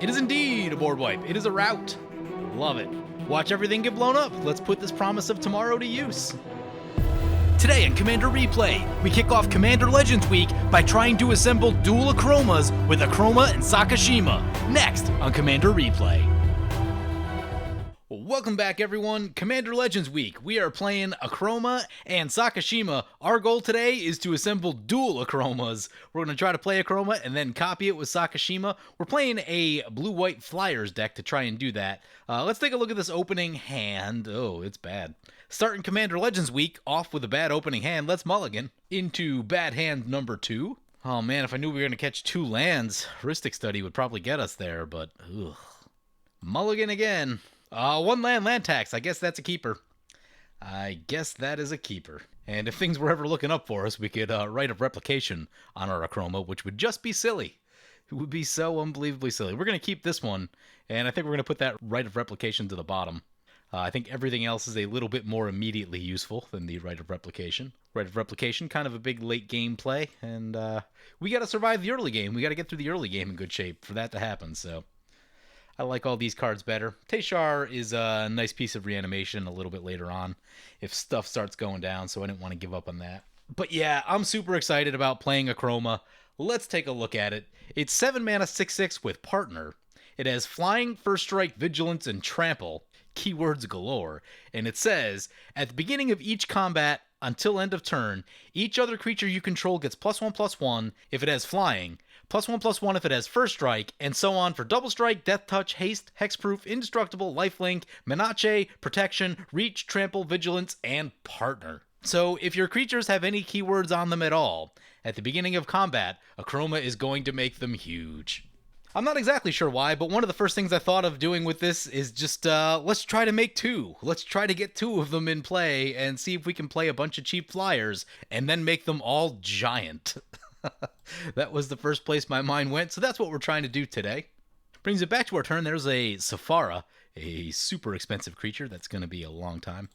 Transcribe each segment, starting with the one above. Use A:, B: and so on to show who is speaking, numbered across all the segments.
A: It is indeed a board wipe. It is a rout. Love it. Watch everything get blown up. Let's put this promise of tomorrow to use. Today in Commander Replay, we kick off Commander Legends Week by trying to assemble dual Akromas with Akroma and Sakashima. Next on Commander Replay. Welcome back, everyone. Commander Legends Week. We are playing Akroma and Sakashima. Our goal today is to assemble dual Akromas. We're going to try to play Akroma and then copy it with Sakashima. We're playing a blue-white Flyers deck to try and do that. Let's take a look at this opening hand. Oh, it's bad. Starting Commander Legends Week off with a bad opening hand. Let's mulligan into bad hand number 2. Oh man, if I knew we were going to catch 2 lands, Heuristic Study would probably get us there, but ugh. Mulligan again. 1 land tax. I guess that's a keeper. I guess that is a keeper. And if things were ever looking up for us, we could write a replication on our Akroma, which would just be silly. It would be so unbelievably silly. We're going to keep this one, and I think we're going to put that right of replication to the bottom. I think everything else is a little bit more immediately useful than the right of replication. Right of replication, kind of a big late game play, and we got to survive the early game. We got to get through the early game in good shape for that to happen, so I like all these cards better. Teshar is a nice piece of reanimation a little bit later on if stuff starts going down, so I didn't want to give up on that. But yeah, I'm super excited about playing Akroma. Let's take a look at it. It's 7 mana 6/6 with Partner. It has Flying, First Strike, Vigilance, and Trample. Keywords galore. And it says, at the beginning of each combat until end of turn, each other creature you control gets +1/+1 if it has Flying, +1/+1 if it has First Strike, and so on for Double Strike, Death Touch, Haste, Hexproof, Indestructible, Lifelink, Menace, Protection, Reach, Trample, Vigilance, and Partner. So if your creatures have any keywords on them at all, at the beginning of combat, Akroma is going to make them huge. I'm not exactly sure why, but one of the first things I thought of doing with this is just, let's try to make 2. Let's try to get 2 of them in play and see if we can play a bunch of cheap flyers and then make them all giant. That was the first place my mind went, so that's what we're trying to do today. Brings it back to our turn. There's a Safara, a super expensive creature that's going to be a long time.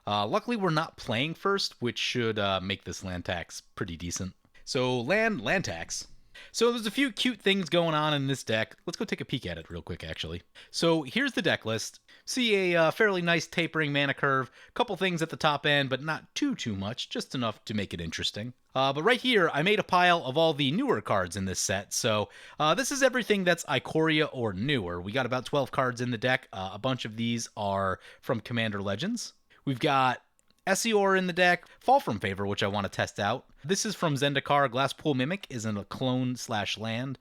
A: Luckily, we're not playing first, which should make this land tax pretty decent. So land tax. So there's a few cute things going on in this deck. Let's go take a peek at it real quick, actually. So here's the deck list. See a fairly nice tapering mana curve. Couple things at the top end, but not too much. Just enough to make it interesting. But right here, I made a pile of all the newer cards in this set. So this is everything that's Ikoria or newer. We got about 12 cards in the deck. A bunch of these are from Commander Legends. We've got Ixidor in the deck, Fall from Favor, which I want to test out. This is from Zendikar. Glasspool Mimic is in a clone/land.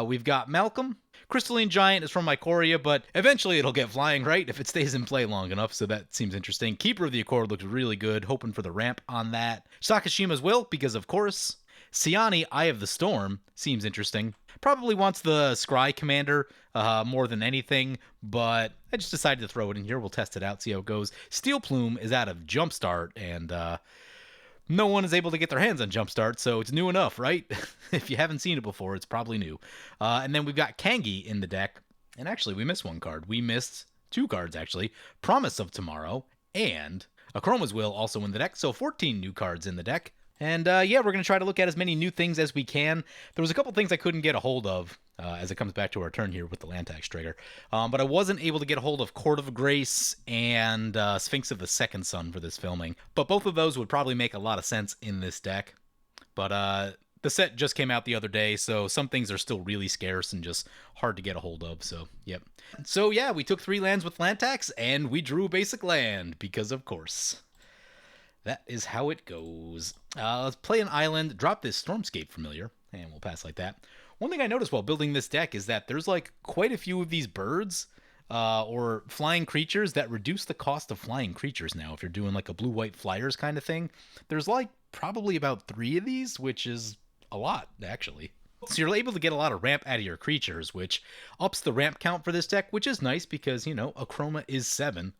A: We've got Malcolm. Crystalline Giant is from Ikoria, but eventually it'll get flying, right? If it stays in play long enough, so that seems interesting. Keeper of the Accord looks really good, hoping for the ramp on that. Sakashima's Will, because of course. Siani, Eye of the Storm, seems interesting. Probably wants the Scry Commander more than anything, but I just decided to throw it in here. We'll test it out, see how it goes. Steel Plume is out of Jumpstart, and no one is able to get their hands on Jumpstart, so it's new enough, right? If you haven't seen it before, it's probably new. And then we've got Kangi in the deck, and actually we missed 1 card. We missed 2 cards, actually. Promise of Tomorrow, and Akroma's Will also in the deck, so 14 new cards in the deck. And yeah, we're going to try to look at as many new things as we can. There was a couple things I couldn't get a hold of as it comes back to our turn here with the land tax trigger. But I wasn't able to get a hold of Court of Grace and Sphinx of the Second Sun for this filming. But both of those would probably make a lot of sense in this deck. But the set just came out the other day, so some things are still really scarce and just hard to get a hold of. So, yep. So yeah, we took 3 lands with land tax, and we drew a basic land, because of course. That is how it goes. Let's play an island, drop this Stormscape Familiar, and we'll pass like that. One thing I noticed while building this deck is that there's like quite a few of these birds or flying creatures that reduce the cost of flying creatures now. If you're doing like a blue-white flyers kind of thing, there's like probably about 3 of these, which is a lot, actually. So you're able to get a lot of ramp out of your creatures, which ups the ramp count for this deck, which is nice because, you know, Akroma is 7.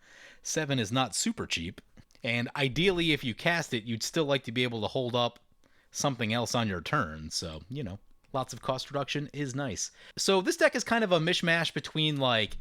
A: 7 is not super cheap. And ideally, if you cast it, you'd still like to be able to hold up something else on your turn. So, you know, lots of cost reduction is nice. So this deck is kind of a mishmash between, like,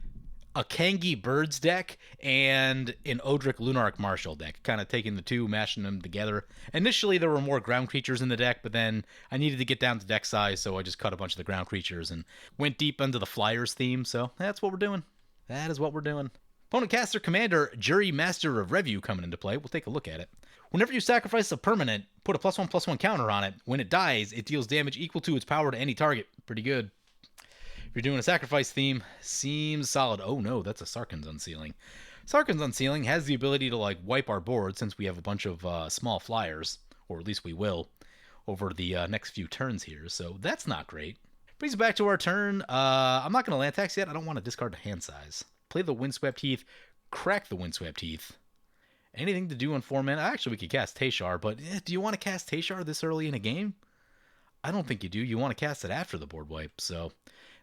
A: a Kangi Birds deck and an Odric Lunarch Marshal deck, kind of taking the two, mashing them together. Initially, there were more ground creatures in the deck, but then I needed to get down to deck size, so I just cut a bunch of the ground creatures and went deep into the Flyers theme, so that's what we're doing. That is what we're doing. Opponent casts their commander, Juri, Master of Revue, coming into play. We'll take a look at it. Whenever you sacrifice a permanent, put a +1/+1 counter on it. When it dies, it deals damage equal to its power to any target. Pretty good. If you're doing a sacrifice theme, seems solid. Oh no, that's a Sarkhan's Unsealing. Sarkhan's Unsealing has the ability to like wipe our board since we have a bunch of small flyers, or at least we will, over the next few turns here, so that's not great. Brings us back to our turn. I'm not going to land tax yet. I don't want to discard the hand size. Play the Windswept Heath, crack the Windswept Heath. Anything to do on 4 mana? Actually, we could cast Teshar, but do you want to cast Teshar this early in a game? I don't think you do. You want to cast it after the board wipe, so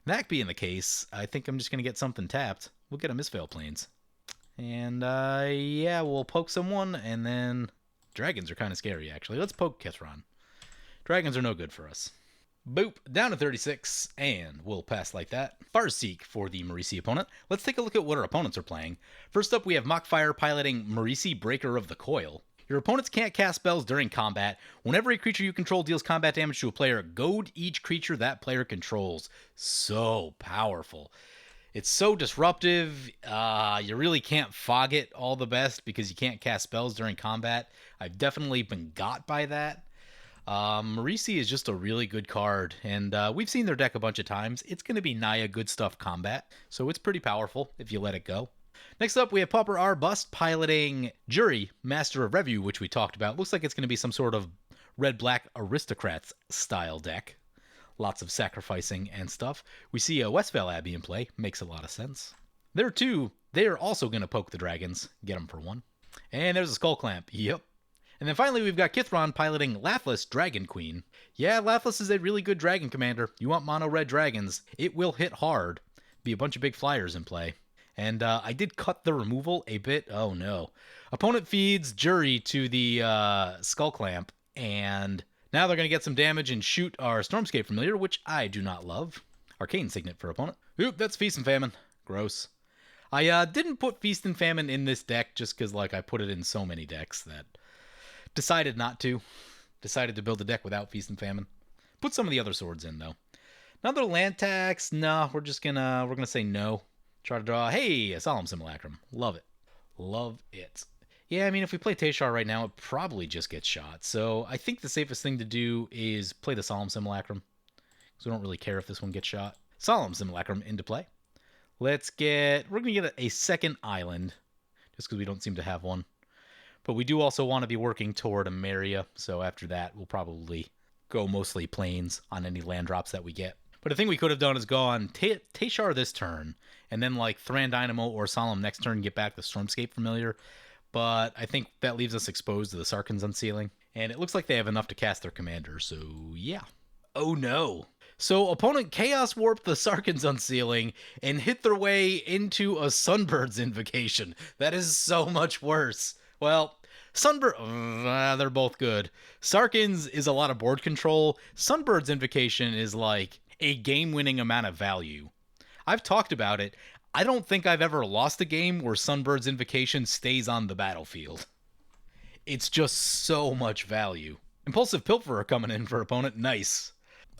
A: that being the case, I think I'm just going to get something tapped. We'll get a Mistveil Plains. And, yeah, we'll poke someone, and then dragons are kind of scary, actually. Let's poke Kithron. Dragons are no good for us. Boop, down to 36, and we'll pass like that. Farseek for the Marisi opponent. Let's take a look at what our opponents are playing. First up, we have Mockfire piloting Marisi, Breaker of the Coil. Your opponents can't cast spells during combat. Whenever a creature you control deals combat damage to a player, goad each creature that player controls. So powerful. It's so disruptive. You really can't fog it all the best because you can't cast spells during combat. I've definitely been got by that. Marisi is just a really good card, and we've seen their deck a bunch of times. It's going to be Naya Good Stuff Combat, so it's pretty powerful if you let it go. Next up, we have Pauper R. Bust piloting Juri, Master of Revue, which we talked about. Looks like it's going to be some sort of red-black aristocrats style deck. Lots of sacrificing and stuff. We see a Westvale Abbey in play. Makes a lot of sense. There too, they are also going to poke the dragons. Get them for 1. And there's a Skull Clamp. Yep. And then finally, we've got Kithron piloting Lathliss Dragon Queen. Yeah, Lathliss is a really good dragon commander. You want mono red dragons. It will hit hard. Be a bunch of big flyers in play. And I did cut the removal a bit. Oh no. Opponent feeds Juri to the Skull Clamp. And now they're going to get some damage and shoot our Stormscape Familiar, which I do not love. Arcane Signet for opponent. Oop, that's Feast and Famine. Gross. I didn't put Feast and Famine in this deck just because like I put it in so many decks that decided not to. Decided to build a deck without Feast and Famine. Put some of the other swords in though. Another land tax. No, we're gonna say no. Try to draw. Hey, a Solemn Simulacrum. Love it. Love it. Yeah, I mean, if we play Teshar right now, it probably just gets shot. So I think the safest thing to do is play the Solemn Simulacrum. Because we don't really care if this one gets shot. Solemn Simulacrum into play. We're going to get a second island. Just because we don't seem to have one. But we do also want to be working toward a Maria. So after that, we'll probably go mostly plains on any land drops that we get. But the thing we could have done is gone Teshar this turn. And then like Thran Dynamo or Solemn next turn, get back the Stormscape Familiar. But I think that leaves us exposed to the Sarkhan's Unsealing. And it looks like they have enough to cast their commander, so yeah. Oh no. So opponent Chaos Warped the Sarkhan's Unsealing and hit their way into a Sunbird's Invocation. That is so much worse. Well, they're both good. Sarkhan's is a lot of board control. Sunbird's Invocation is like a game-winning amount of value. I've talked about it. I don't think I've ever lost a game where Sunbird's Invocation stays on the battlefield. It's just so much value. Impulsive Pilferer coming in for opponent. Nice.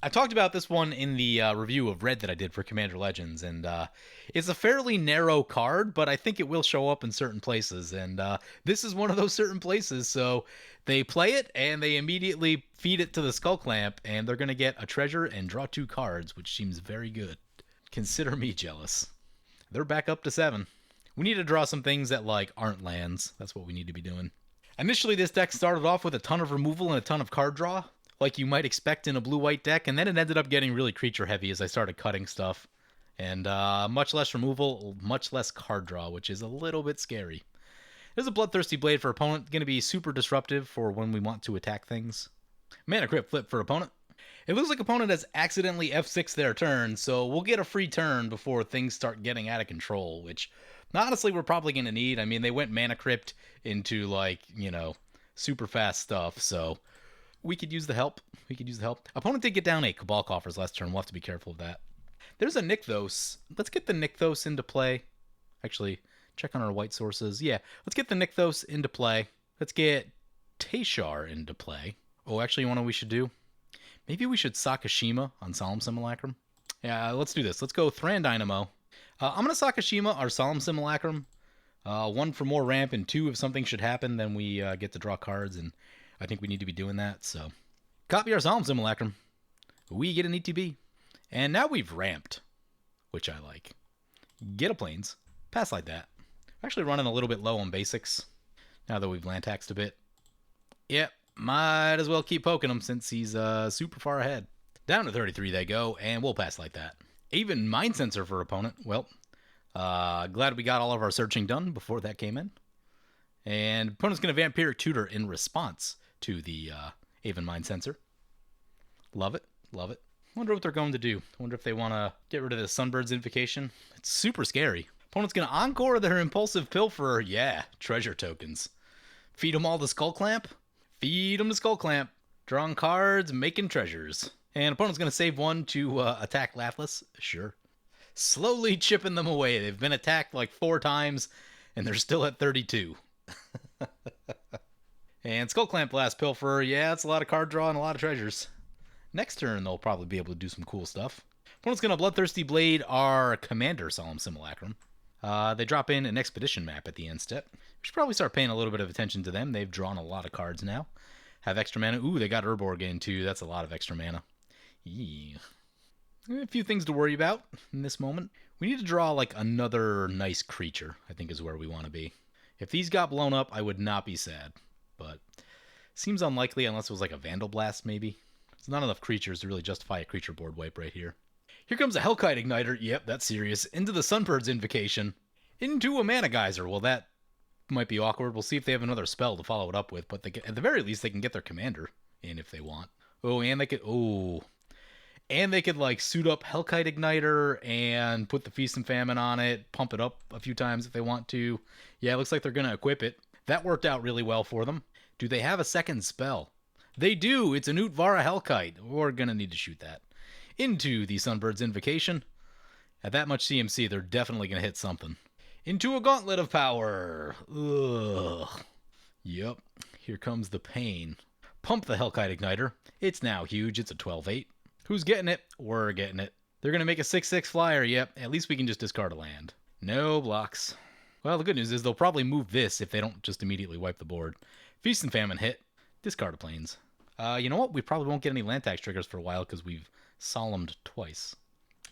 A: I talked about this one in the review of Red that I did for Commander Legends, and it's a fairly narrow card, but I think it will show up in certain places, and this is one of those certain places, so they play it, and they immediately feed it to the Skull Clamp, and they're going to get a treasure and draw 2 cards, which seems very good. Consider me jealous. They're back up to 7. We need to draw some things that, like, aren't lands. That's what we need to be doing. Initially, this deck started off with a ton of removal and a ton of card draw, like you might expect in a blue-white deck, and then it ended up getting really creature-heavy as I started cutting stuff. And much less removal, much less card draw, which is a little bit scary. There's a Bloodthirsty Blade for opponent, going to be super disruptive for when we want to attack things. Mana Crypt Flip for opponent. It looks like opponent has accidentally F6 their turn, so we'll get a free turn before things start getting out of control, which honestly we're probably going to need. I mean, they went Mana Crypt into, like, you know, super fast stuff, so we could use the help. Opponent did get down a Cabal Coffers last turn. We'll have to be careful of that. There's a Nykthos. Let's get the Nykthos into play. Actually, check on our white sources. Yeah, let's get the Nykthos into play. Let's get Tashar into play. Oh, actually, you know what we should do? Maybe we should Sakashima on Solemn Simulacrum. Yeah, let's do this. Let's go Thran Dynamo. I'm going to Sakashima our Solemn Simulacrum. 1 for more ramp, and 2 if something should happen, then we get to draw cards, and I think we need to be doing that, so. Copy our Solemn Simulacrum. We get an ETB. And now we've ramped, which I like. Get a planes. Pass like that. Actually running a little bit low on basics, now that we've land taxed a bit. Yep, might as well keep poking him since he's super far ahead. Down to 33 they go, and we'll pass like that. Even Mind Sensor for opponent. Well, glad we got all of our searching done before that came in. And opponent's going to Vampiric Tutor in response to the Avon Mind Sensor. Love it. Love it. Wonder what they're going to do. Wonder if they want to get rid of the Sunbird's Invocation. It's super scary. Opponent's going to Encore their Impulsive Pilferer. Yeah, treasure tokens. Feed them all the Skull Clamp. Feed them the Skull Clamp. Drawing cards, making treasures. And opponent's going to save 1 to attack Lathliss. Sure. Slowly chipping them away. They've been attacked like 4 times, and they're still at 32. And Skull Clamp last Pilferer. Yeah, it's a lot of card draw and a lot of treasures. Next turn, they'll probably be able to do some cool stuff. Opponent's going to Bloodthirsty Blade our Commander Solemn Simulacrum. They drop in an Expedition map at the end step. We should probably start paying a little bit of attention to them. They've drawn a lot of cards now. Have extra mana. Ooh, they got Urborg in too. That's a lot of extra mana. Yeah. A few things to worry about in this moment. We need to draw like another nice creature, I think is where we want to be. If these got blown up, I would not be sad. But seems unlikely unless it was like a Vandal Blast maybe. There's not enough creatures to really justify a creature board wipe right here. Here comes a Hellkite Igniter. Yep, that's serious. Into the Sunbird's Invocation. Into a Mana Geyser. Well, that might be awkward. We'll see if they have another spell to follow it up with. But at the very least, they can get their commander in if they want. Oh, and they could... Oh... And they could, like, suit up Hellkite Igniter and put the Feast and Famine on it, pump it up a few times if they want to. Yeah, it looks like they're going to equip it. That worked out really well for them. Do they have a second spell? They do! It's a Utvara Hellkite. We're going to need to shoot that. Into the Sunbird's Invocation. At that much CMC, they're definitely going to hit something. Into a Gauntlet of Power. Ugh. Yep. Here comes the pain. Pump the Hellkite Igniter. It's now huge. It's a 12-8. Who's getting it? We're getting it. They're going to make a 6-6 flyer. Yep, at least we can just discard a land. No blocks. Well, the good news is they'll probably move this if they don't just immediately wipe the board. Feast and Famine hit. Discard a plains. You know what? We probably won't get any land tax triggers for a while because we've solemned twice.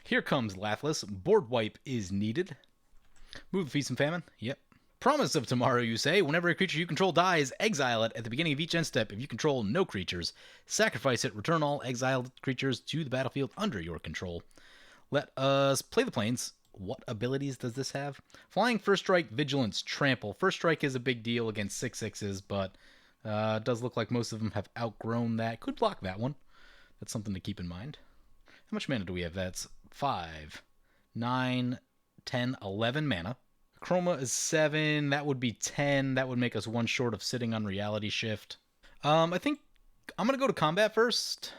A: Here comes Lathliss. Board wipe is needed. Move the Feast and Famine. Yep. Promise of Tomorrow, you say. Whenever a creature you control dies, exile it at the beginning of each end step. If you control no creatures, sacrifice it. Return all exiled creatures to the battlefield under your control. Let us play the plains. What abilities does this have? Flying, First Strike, Vigilance, Trample. First Strike is a big deal against 6/6s, but it does look like most of them have outgrown that. Could block that one. That's something to keep in mind. How much mana do we have? That's 5, 9, 10, 11 mana. Akroma is 7. That would be 10. That would make us 1 short of sitting on Reality Shift. I think I'm going to go to combat first.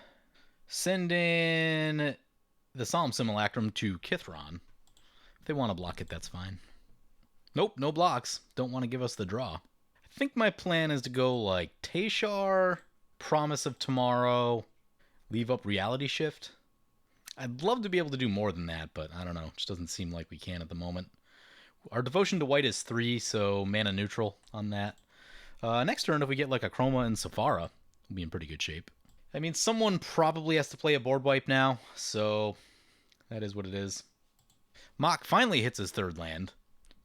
A: Send in the Solemn Simulacrum to Kithron. If they want to block it, that's fine. Nope, no blocks. Don't want to give us the draw. I think my plan is to go like Tashar, Promise of Tomorrow, leave up Reality Shift. I'd love to be able to do more than that, but I don't know. It just doesn't seem like we can at the moment. Our Devotion to White is 3, so mana neutral on that. Next turn, if we get like Akroma and Sakashima, we'll be in pretty good shape. I mean, someone probably has to play a board wipe now, so that is what it is. Mock finally hits his 3rd land.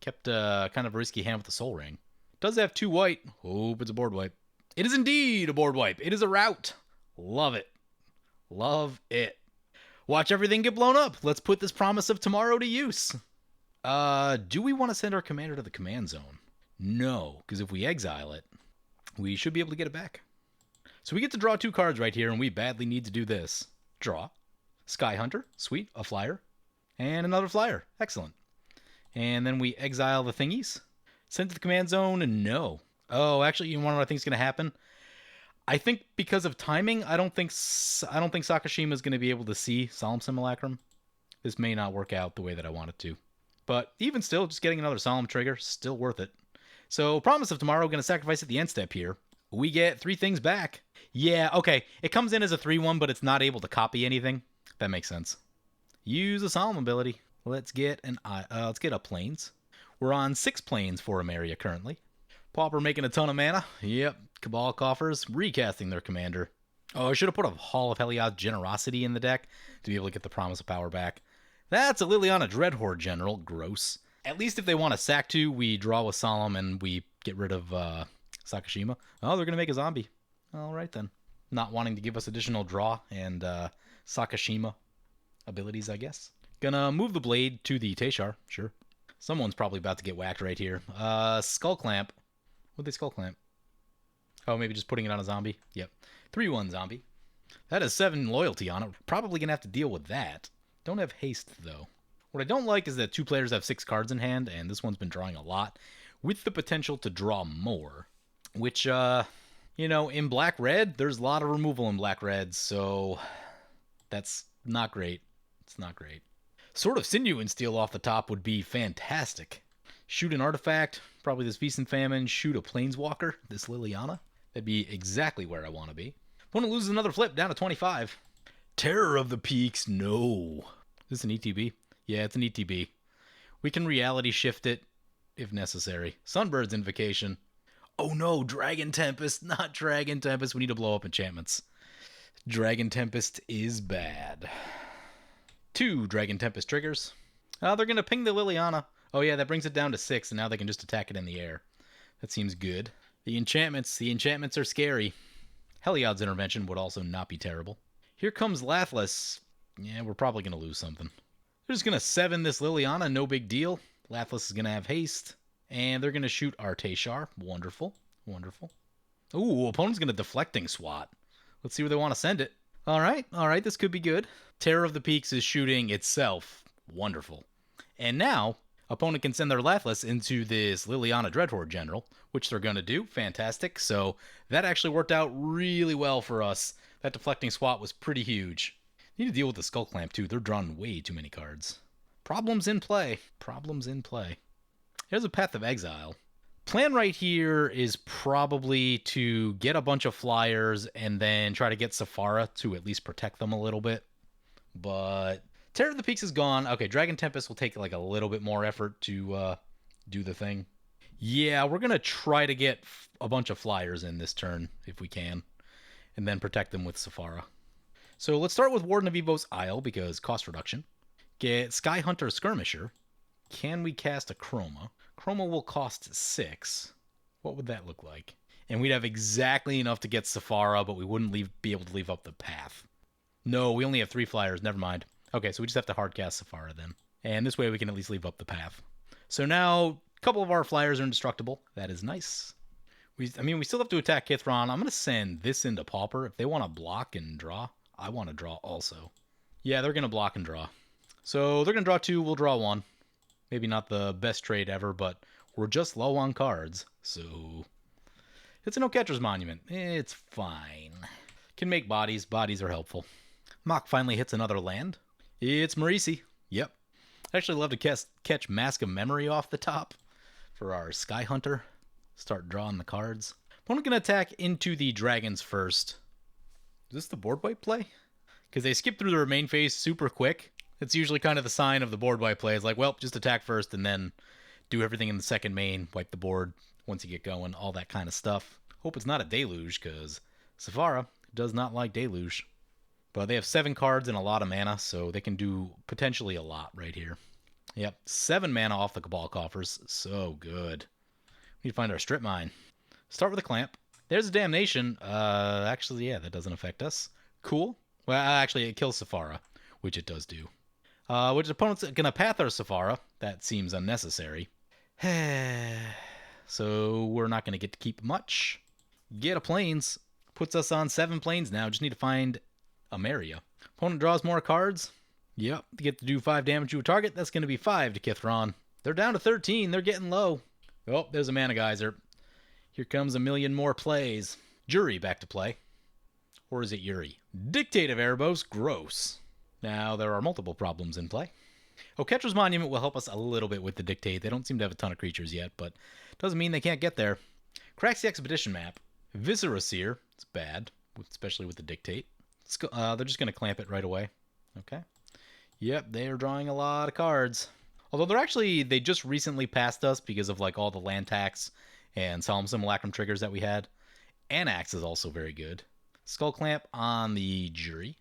A: Kept kind of a risky hand with the Soul Ring. Does have 2 white. Hope it's a board wipe. It is indeed a board wipe. It is a rout. Love it. Love it. Watch everything get blown up. Let's put this Promise of Tomorrow to use. Do we want to send our commander to the command zone? No, because if we exile it, we should be able to get it back. So we get to draw 2 cards right here, and we badly need to do this. Draw. Sky Hunter. Sweet. A flyer. And another flyer. Excellent. And then we exile the thingies. Send to the command zone, and no. Oh, actually, you want to know what I think is going to happen? I think because of timing, I don't think Sakashima is going to be able to see Solemn Simulacrum. This may not work out the way that I want it to. But even still, just getting another Solemn trigger, still worth it. So, Promise of Tomorrow, going to sacrifice at the end step here. We get 3 things back. Yeah, okay. It comes in as a 3-1, but it's not able to copy anything. That makes sense. Use a Solemn ability. Let's get a Plains. We're on 6 planes for Emeria currently. Pauper making a ton of mana. Yep. Cabal Coffers recasting their commander. Oh, I should have put a Hall of Heliod's Generosity in the deck to be able to get the Promise of Power back. That's a Liliana Dreadhorde General. Gross. At least if they want to sack 2, we draw with Solemn and we get rid of Sakashima. Oh, they're going to make a zombie. All right then. Not wanting to give us additional draw and Sakashima abilities, I guess. Gonna move the blade to the Teshar. Sure. Someone's probably about to get whacked right here. Skull Clamp. What'd they Skull Clamp? Oh, maybe just putting it on a zombie? Yep. 3-1 zombie. That has 7 loyalty on it. Probably gonna have to deal with that. Don't have haste, though. What I don't like is that 2 players have 6 cards in hand, and this one's been drawing a lot, with the potential to draw more. Which, you know, in black-red, there's a lot of removal in black-red, so that's not great. It's not great. Sword of Sinew and Steel off the top would be fantastic. Shoot an artifact, probably this Feast and Famine, shoot a Planeswalker, this Liliana. That'd be exactly where I want to be. Opponent loses another flip, down to 25. Terror of the Peaks, no. Is this an ETB? Yeah, it's an ETB. We can reality shift it if necessary. Sunbird's Invocation. Oh no, Dragon Tempest, not Dragon Tempest. We need to blow up enchantments. Dragon Tempest is bad. 2 Dragon Tempest triggers. They're going to ping the Liliana. Oh yeah, that brings it down to 6, and now they can just attack it in the air. That seems good. The enchantments are scary. Heliod's Intervention would also not be terrible. Here comes Lathliss. Yeah, we're probably going to lose something. They're just going to 7 this Liliana, no big deal. Lathliss is going to have haste. And they're going to shoot our Teshar. Wonderful. Wonderful. Ooh, opponent's going to Deflecting Swat. Let's see where they want to send it. All right, this could be good. Terror of the Peaks is shooting itself. Wonderful. And now, opponent can send their Lathliss into this Liliana Dreadhorde General, which they're going to do. Fantastic. So that actually worked out really well for us. That Deflecting Swat was pretty huge. Need to deal with the Skull Clamp, too. They're drawing way too many cards. Problems in play. Problems in play. Here's a Path of Exile. Plan right here is probably to get a bunch of flyers and then try to get Sephara to at least protect them a little bit. But Terror of the Peaks is gone. Okay, Dragon Tempest will take like a little bit more effort to do the thing. Yeah, we're going to try to get a bunch of flyers in this turn if we can. And then protect them with Sephara. So let's start with Warden of Evo's Isle because cost reduction. Get Sky Hunter Skirmisher. Can we cast Akroma? Akroma will cost 6. What would that look like? And we'd have exactly enough to get Sephara, but we wouldn't be able to leave up the path. No, we only have 3 flyers. Never mind. Okay, so we just have to hardcast Sephara then. And this way we can at least leave up the path. So now, a couple of our flyers are indestructible. That is nice. We still have to attack Kithron. I'm going to send this into Pauper. If they want to block and draw, I want to draw also. Yeah, they're going to block and draw. So they're going to draw 2, we'll draw 1. Maybe not the best trade ever, but we're just low on cards, so it's a No Catcher's Monument. It's fine. Can make bodies. Bodies are helpful. Mock finally hits another land. It's Marisi. Yep. I'd actually love to catch Mask of Memory off the top for our Sky Hunter. Start drawing the cards. Opponent going to attack into the dragons first. Is this the board wipe play? Because they skip through the remain phase super quick. It's usually kind of the sign of the board wipe play. It's like, well, just attack first and then do everything in the second main, wipe the board once you get going, all that kind of stuff. Hope it's not a deluge, because Sephara does not like deluge. But they have 7 cards and a lot of mana, so they can do potentially a lot right here. Yep, 7 mana off the Cabal Coffers. So good. We need to find our strip mine. Start with a Clamp. There's a Damnation. Actually, yeah, that doesn't affect us. Cool. Well, actually, it kills Sephara, which it does do. Which opponent's going to path our Sephara. That seems unnecessary. So we're not going to get to keep much. Get a Plains. Puts us on 7 planes now. Just need to find Emeria. Opponent draws more cards. Yep. To get to do 5 damage to a target, that's going to be 5 to Kithron. They're down to 13. They're getting low. Oh, there's a Mana Geyser. Here comes a million more plays. Juri back to play. Or is it Yuri? Dictate of Erebos. Gross. Now, there are multiple problems in play. Oketra's Monument will help us a little bit with the Dictate. They don't seem to have a ton of creatures yet, but doesn't mean they can't get there. Cracks the Expedition map. Viscera Seer. It's bad, especially with the Dictate. They're just going to clamp it right away. Okay. Yep, they are drawing a lot of cards. Although they just recently passed us because of like all the land tax and Solemn Simulacrum triggers that we had. Anax is also very good. Skull Clamp on the Juri.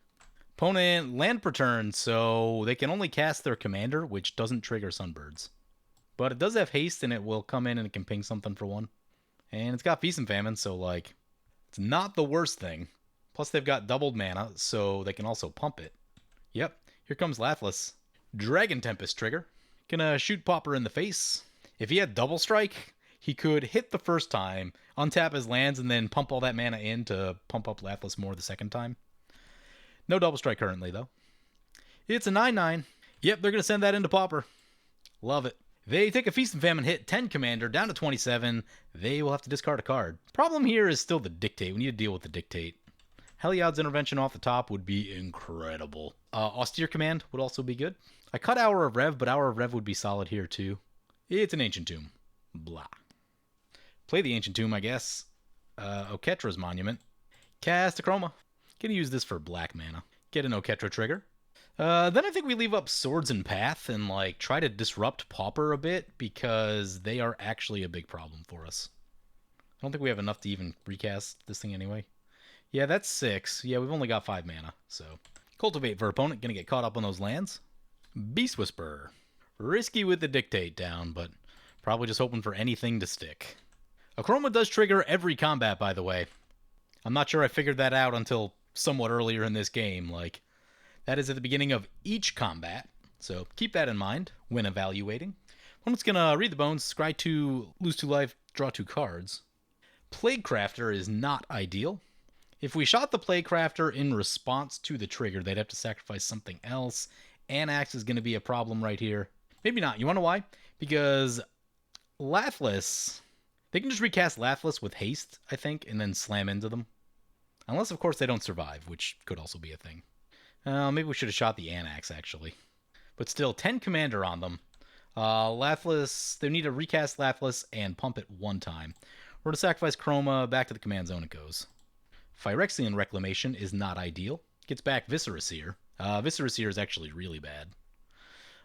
A: Opponent land per turn, so they can only cast their commander, which doesn't trigger Sunbirds. But it does have haste, and it will come in and it can ping something for 1. And it's got Feast and Famine, so like, it's not the worst thing. Plus they've got doubled mana, so they can also pump it. Yep, here comes Lathliss. Dragon Tempest trigger. Gonna shoot Pauper in the face. If he had Double Strike, he could hit the first time, untap his lands, and then pump all that mana in to pump up Lathliss more the second time. No Double Strike currently, though. It's a 9/9. Yep, they're going to send that into Pauper. Love it. They take a Feast and Famine hit, 10 commander, down to 27. They will have to discard a card. Problem here is still the Dictate. We need to deal with the Dictate. Heliod's Intervention off the top would be incredible. Austere Command would also be good. I cut Hour of Rev, but Hour of Rev would be solid here, too. It's an Ancient Tomb. Blah. Play the Ancient Tomb, I guess. Oketra's Monument. Cast Akroma. Gonna use this for black mana. Get an Oketra trigger. Then I think we leave up Swords and Path and like try to disrupt Pauper a bit because they are actually a big problem for us. I don't think we have enough to even recast this thing anyway. Yeah, that's 6. Yeah, we've only got 5 mana, so. Cultivate for opponent. Gonna get caught up on those lands. Beast Whisperer. Risky with the Dictate down, but probably just hoping for anything to stick. Akroma does trigger every combat, by the way. I'm not sure I figured that out until somewhat earlier in this game. Like, that is at the beginning of each combat, so keep that in mind when evaluating. Opponent's gonna read the bones, scry 2, lose 2 life, draw 2 cards. Plaguecrafter is not ideal. If we shot the Plaguecrafter in response to the trigger, they'd have to sacrifice something else. Anax is going to be a problem right here. Maybe not. You want to know why? Because Lathliss, they can just recast Lathliss with haste, I think, and then slam into them. Unless, of course, they don't survive, which could also be a thing. Maybe we should have shot the Anax, actually. But still, 10 commander on them. Lathliss, they need to recast Lathliss and pump it 1 time. We're to sacrifice Chroma, back to the command zone it goes. Phyrexian Reclamation is not ideal. Gets back Viscera Seer. Viscera Seer is actually really bad.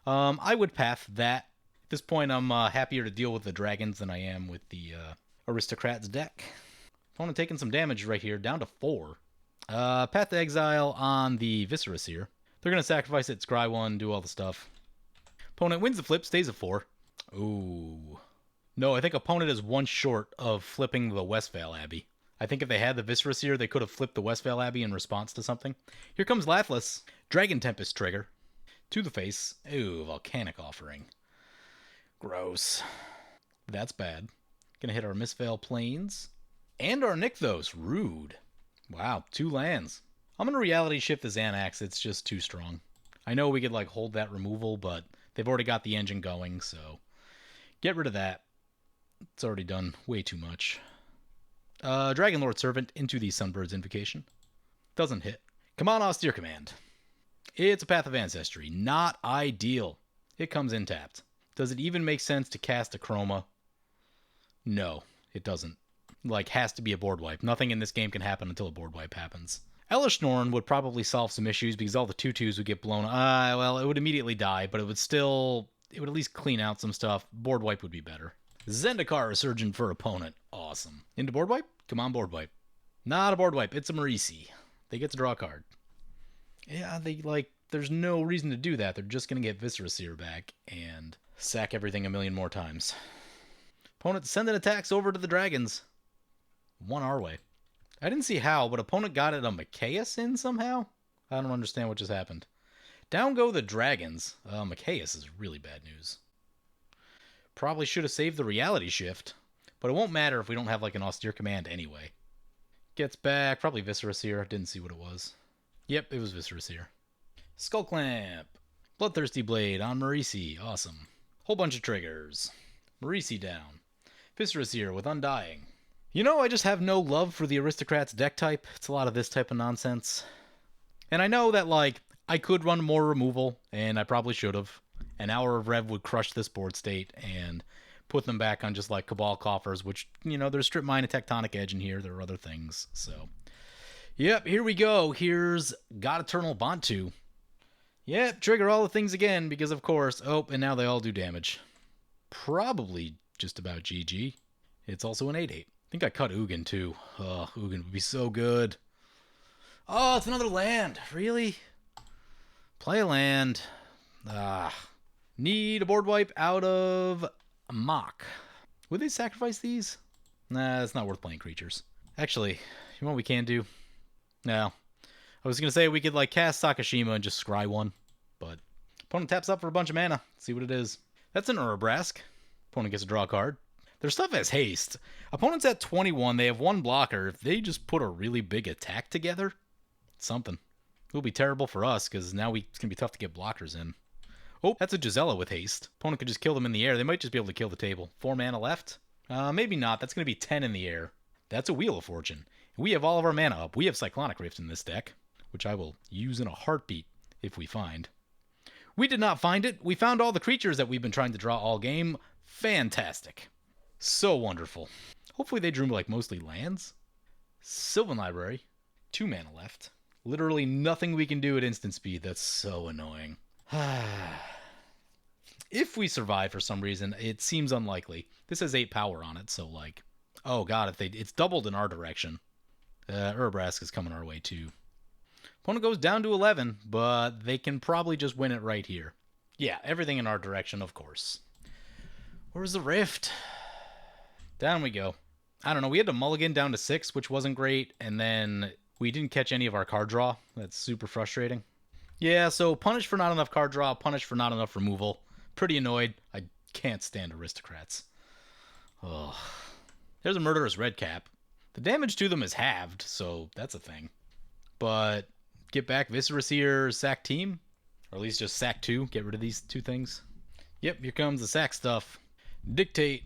A: I would path that. At this point, I'm happier to deal with the dragons than I am with the Aristocrats deck. Opponent taking some damage right here, down to 4. Path to Exile on the Viscera Seer. They're going to sacrifice it, scry 1, do all the stuff. Opponent wins the flip, stays at 4. Ooh. No, I think opponent is 1 short of flipping the Westvale Abbey. I think if they had the Viscera Seer, they could have flipped the Westvale Abbey in response to something. Here comes Lathliss. Dragon Tempest trigger. To the face. Ooh, Volcanic Offering. Gross. That's bad. Gonna hit our Mistveil Plains. And our Nykthos. Rude. Wow, 2 lands. I'm gonna reality shift this Anax. It's just too strong. I know we could like hold that removal, but they've already got the engine going, so get rid of that. It's already done way too much. Dragonlord Servant into the Sunbird's Invocation. Doesn't hit. Come on, Austere Command. It's a Path of Ancestry. Not ideal. It comes in tapped. Does it even make sense to cast Akroma? No, it doesn't. Like, has to be a board wipe. Nothing in this game can happen until a board wipe happens. Elesh Norn would probably solve some issues because all the 2/2s would get blown. Well, it would immediately die, but it would at least clean out some stuff. Board wipe would be better. Zendikar Resurgent for opponent. Awesome. Into board wipe? Come on, board wipe. Not a board wipe. It's a Marisi. They get to draw a card. Yeah, there's no reason to do that. They're just going to get Viscera Seer back and sack everything a million more times. Opponent sending attacks over to the dragons. 1 our way. I didn't see how, but opponent got it a Mikaeus in somehow? I don't understand what just happened. Down go the dragons. Mikaeus is really bad news. Probably should have saved the reality shift, but it won't matter if we don't have like an austere command anyway. Gets back, probably Viscera Seer. Didn't see what it was. Yep, it was Viscera Seer. Skull Clamp. Bloodthirsty Blade on Marisi. Awesome. Whole bunch of triggers. Marisi down. Viscera Seer with Undying. You know, I just have no love for the Aristocrats deck type. It's a lot of this type of nonsense. And I know that, like, I could run more removal, and I probably should have. An hour of Rev would crush this board state and put them back on just like Cabal Coffers, which, you know, there's Strip Mine and Tectonic Edge in here. There are other things. So, yep, here we go. Here's God Eternal Bantu. Yep, trigger all the things again because, of course. Oh, and now they all do damage. Probably just about GG. It's also an 8/8. I think I cut Ugin, too. Oh, Ugin would be so good. Oh, it's another land. Really? Play a land. Need a board wipe out of Mock. Would they sacrifice these? Nah, it's not worth playing creatures. Actually, you know what we can do? No. I was going to say we could like cast Sakashima and just scry one. But opponent taps up for a bunch of mana. Let's see what it is. That's an Urabrask. Opponent gets to draw a card. Their stuff has haste. Opponent's at 21. They have one blocker. If they just put a really big attack together, it's something. It'll be terrible for us because now it's going to be tough to get blockers in. Oh, that's a Gisela with haste. Opponent could just kill them in the air. They might just be able to kill the table. 4 mana left? Maybe not. That's going to be 10 in the air. That's a Wheel of Fortune. We have all of our mana up. We have Cyclonic Rift in this deck, which I will use in a heartbeat if we find. We did not find it. We found all the creatures that we've been trying to draw all game. Fantastic. So wonderful. Hopefully they drew like mostly lands. Sylvan Library. 2 mana left. Literally nothing we can do at instant speed. That's so annoying. If we survive for some reason, it seems unlikely. This has 8 power on it, so like, oh god, it's doubled in our direction. Urabrask is coming our way too. Opponent goes down to 11, but they can probably just win it right here. Yeah, everything in our direction, of course. Where's the Rift? Down we go. I don't know, we had to mulligan down to 6, which wasn't great, and then we didn't catch any of our card draw. That's super frustrating. Yeah, so punish for not enough card draw, punish for not enough removal. Pretty annoyed. I can't stand aristocrats. Ugh. There's a Murderous Redcap. The damage to them is halved, so that's a thing. But get back Viscerous here, sack team. Or at least just sack 2. Get rid of these 2 things. Yep, here comes the sack stuff. Dictate.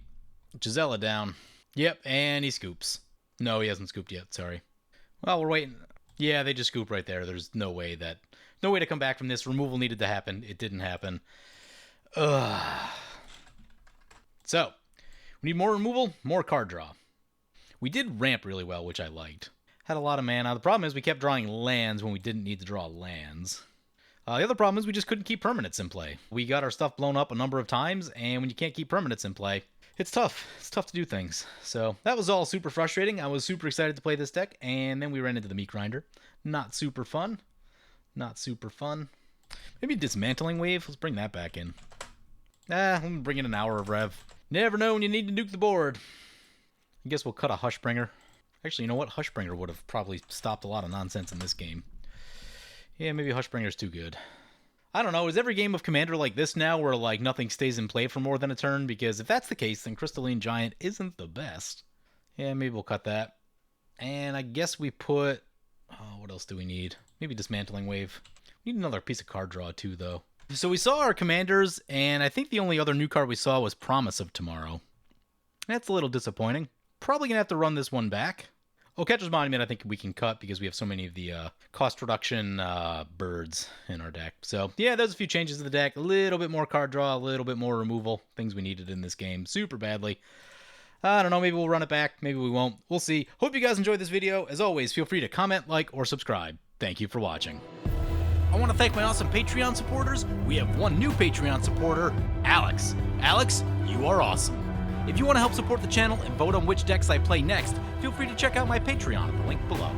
A: Gisela down. Yep, and he scoops. No, he hasn't scooped yet, sorry. Well, we're waiting. Yeah, they just scoop right there. There's no way to come back from this. Removal needed to happen. It didn't happen. Ugh. So, we need more removal, more card draw. We did ramp really well, which I liked. Had a lot of mana. The problem is we kept drawing lands when we didn't need to draw lands. The other problem is we just couldn't keep permanents in play. We got our stuff blown up a number of times, and when you can't keep permanents in play, it's tough. It's tough to do things. So that was all super frustrating. I was super excited to play this deck, and then we ran into the Meat Grinder. Not super fun. Not super fun. Maybe Dismantling Wave. Let's bring that back in. I'm gonna bring in an hour of Rev. Never know when you need to nuke the board. I guess we'll cut a Hushbringer. Actually, you know what? Hushbringer would have probably stopped a lot of nonsense in this game. Yeah, maybe Hushbringer's too good. I don't know. Is every game of Commander like this now where like nothing stays in play for more than a turn? Because if that's the case, then Crystalline Giant isn't the best. Yeah, maybe we'll cut that. And I guess we put... Oh, what else do we need? Maybe Dismantling Wave. We need another piece of card draw too, though. So we saw our commanders, and I think the only other new card we saw was Promise of Tomorrow. That's a little disappointing. Probably going to have to run this one back. Oh, Catcher's Monument I think we can cut because we have so many of the cost reduction birds in our deck. So, yeah, there's a few changes to the deck. A little bit more card draw, a little bit more removal. Things we needed in this game super badly. I don't know, maybe we'll run it back, maybe we won't. We'll see. Hope you guys enjoyed this video. As always, feel free to comment, like, or subscribe. Thank you for watching. I want to thank my awesome Patreon supporters. We have one new Patreon supporter, Alex. Alex, you are awesome. If you want to help support the channel and vote on which decks I play next, feel free to check out my Patreon at the link below.